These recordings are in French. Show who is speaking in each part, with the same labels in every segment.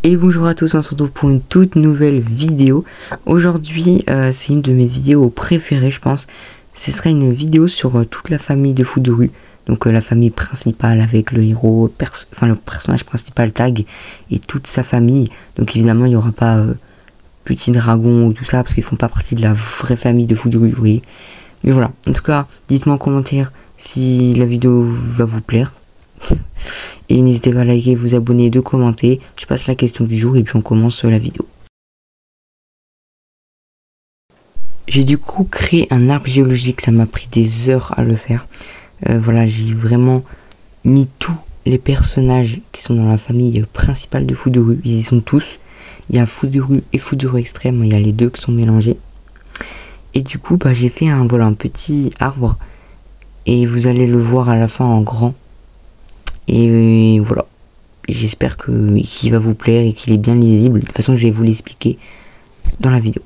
Speaker 1: Et bonjour à tous, on se retrouve pour une toute nouvelle vidéo. Aujourd'hui, c'est une de mes vidéos préférées, je pense. Ce sera une vidéo sur toute la famille de foot de rue. Donc la famille principale avec le héros, le personnage principal Tag et toute sa famille. Donc évidemment, il n'y aura pas Petit Dragon ou tout ça parce qu'ils font pas partie de la vraie famille de foot de rue, vous voyez. Mais voilà, en tout cas, dites-moi en commentaire si la vidéo va vous plaire. Et n'hésitez pas à liker, vous abonner, de commenter. Je passe la question du jour et puis on commence la vidéo. J'ai du coup créé un arbre géologique, ça m'a pris des heures à le faire. Voilà, j'ai vraiment mis tous les personnages qui sont dans la famille principale de foot de rue. Ils y sont tous. Il y a foot de rue et foot de rue extrême, il y a les deux qui sont mélangés. Et du coup, j'ai fait un petit arbre. Et vous allez le voir à la fin en grand. Et voilà, j'espère qu'il va vous plaire et qu'il est bien lisible. De toute façon, je vais vous l'expliquer dans la vidéo.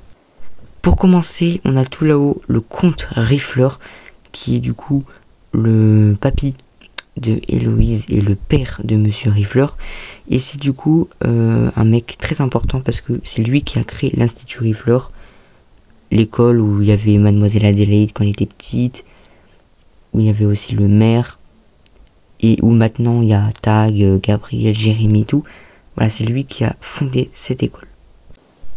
Speaker 1: Pour commencer, on a tout là-haut le comte Riffleur, qui est du coup le papy de Héloïse et le père de Monsieur Riffleur. Et c'est du coup un mec très important parce que c'est lui qui a créé l'Institut Riffleur, l'école où il y avait Mademoiselle Adélaïde quand elle était petite, où il y avait aussi le maire. Et où maintenant il y a Tag, Gabriel, Jérémy et tout. Voilà, c'est lui qui a fondé cette école.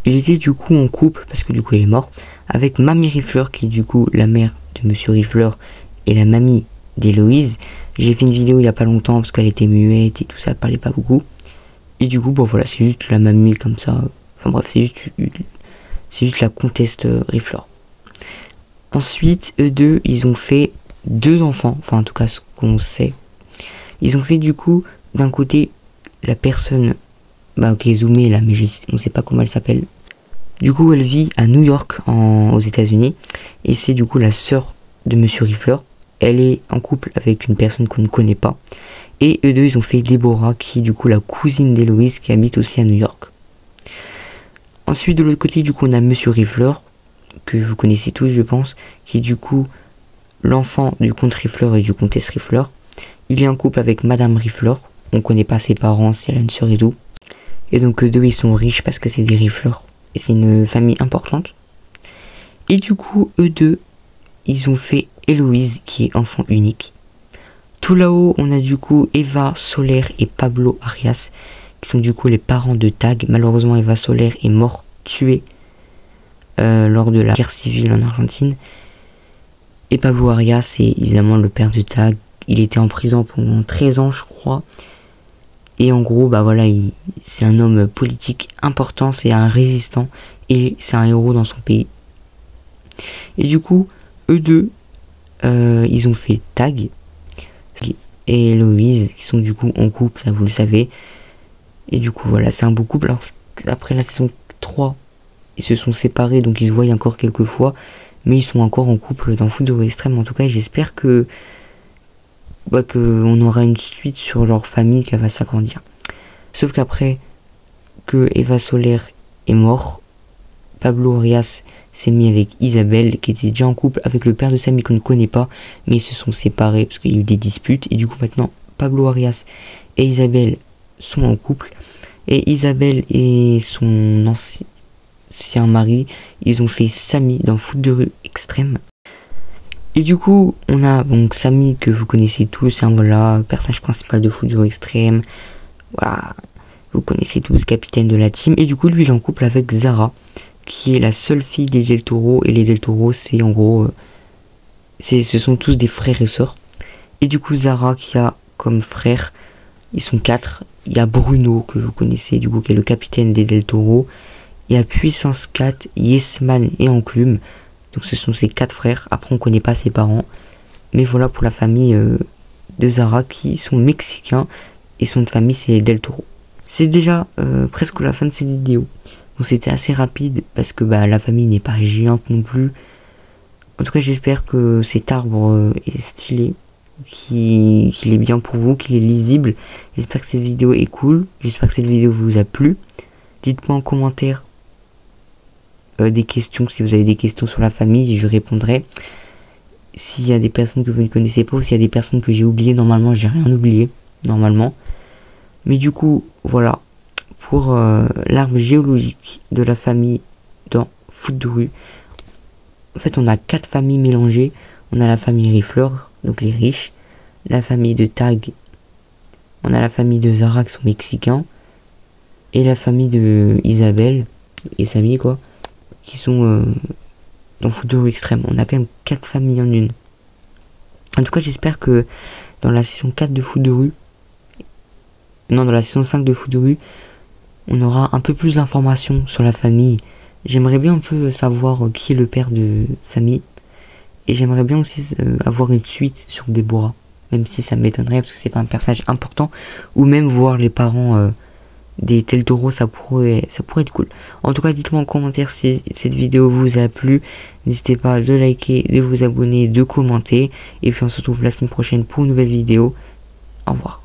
Speaker 1: Il était du coup en couple, parce que du coup il est mort, avec Mamie Riffleur, qui est du coup la mère de Monsieur Riffleur et la mamie d'Héloïse. J'ai fait une vidéo il y a pas longtemps, parce qu'elle était muette et tout ça, elle parlait pas beaucoup. Et du coup, bon voilà, c'est juste la mamie comme ça. Enfin bref, c'est juste la comtesse Riffleur. Ensuite, eux deux, ils ont fait deux enfants, enfin en tout cas ce qu'on sait. Ils ont fait du coup, d'un côté, la personne, qui est zoomée là, mais on ne sait pas comment elle s'appelle. Du coup, elle vit à New York, aux États-Unis, et c'est du coup la sœur de Monsieur Riffleur. Elle est en couple avec une personne qu'on ne connaît pas. Et eux deux, ils ont fait Déborah, qui est du coup la cousine d'Héloïse, qui habite aussi à New York. Ensuite, de l'autre côté, du coup, on a Monsieur Riffleur, que vous connaissez tous, je pense, qui est du coup l'enfant du comte Riffleur et du comtesse Riffleur. Il est en couple avec Madame Riffleur. On connaît pas ses parents, si elle a une sœur et tout. Et donc eux deux, ils sont riches parce que c'est des Riffleur. Et c'est une famille importante. Et du coup, eux deux, ils ont fait Héloïse, qui est enfant unique. Tout là-haut, on a du coup Eva Soler et Pablo Arias, qui sont du coup les parents de Tag. Malheureusement, Eva Soler est mort, tuée, lors de la guerre civile en Argentine. Et Pablo Arias, c'est évidemment le père de Tag. Il était en prison pendant 13 ans, je crois. Et en gros, voilà, c'est un homme politique important, c'est un résistant. Et c'est un héros dans son pays. Et du coup, eux deux, ils ont fait Tag et Héloïse, qui sont du coup en couple, ça vous le savez. Et du coup, voilà, c'est un beau couple. Alors, après la saison 3, ils se sont séparés, donc ils se voient encore quelques fois. Mais ils sont encore en couple dans Foot de rue extrême. En tout cas, j'espère que on aura une suite sur leur famille qui va s'agrandir. Sauf qu'après que Eva Soler est mort, Pablo Arias s'est mis avec Isabelle, qui était déjà en couple avec le père de Samy qu'on ne connaît pas, mais ils se sont séparés parce qu'il y a eu des disputes. Et du coup maintenant Pablo Arias et Isabelle sont en couple. Et Isabelle et son ancien mari, ils ont fait Samy dans Foot de rue extrême. Et du coup, on a donc Samy, que vous connaissez tous, voilà, personnage principal de Foot de rue extrême. Voilà, vous connaissez tous, capitaine de la team. Et du coup, lui, il est en couple avec Zara, qui est la seule fille des Del Toro. Et les Del Toro, c'est en gros, ce sont tous des frères et sœurs. Et du coup, Zara, qui a comme frère, ils sont 4. Il y a Bruno, que vous connaissez, du coup, qui est le capitaine des Del Toro. Il y a Puissance 4, Yesman et Enclume. Donc ce sont ses 4 frères. Après on connaît pas ses parents. Mais voilà pour la famille de Zara, qui sont mexicains. Et son famille c'est Del Toro. C'est déjà presque la fin de cette vidéo. Bon, c'était assez rapide parce que la famille n'est pas géante non plus. En tout cas j'espère que cet arbre est stylé. Qu'il est bien pour vous, qu'il est lisible. J'espère que cette vidéo est cool. J'espère que cette vidéo vous a plu. Dites-moi en commentaire des questions, si vous avez des questions sur la famille, je répondrai. S'il y a des personnes que vous ne connaissez pas, ou s'il y a des personnes que j'ai oubliées, normalement j'ai rien oublié, normalement. Mais du coup, voilà, pour l'arbre géologique de la famille dans Foot de rue. En fait, on a 4 familles mélangées. On a la famille Riffler, donc les riches, la famille de Tag, on a la famille de Zara qui sont mexicains, et la famille de Isabelle et Samy quoi, qui sont dans Foot de rue extrême. On a quand même 4 familles en une. En tout cas, j'espère que dans la saison 4 de Foot de rue, non, dans la saison 5 de Foot de rue, on aura un peu plus d'informations sur la famille. J'aimerais bien un peu savoir qui est le père de Samy. Et j'aimerais bien aussi avoir une suite sur Déborah. Même si ça m'étonnerait parce que c'est pas un personnage important. Ou même voir les parents des Del Toro, ça pourrait être cool. En tout cas, dites-moi en commentaire si cette vidéo vous a plu. N'hésitez pas de liker, de vous abonner, de commenter. Et puis on se retrouve la semaine prochaine pour une nouvelle vidéo. Au revoir.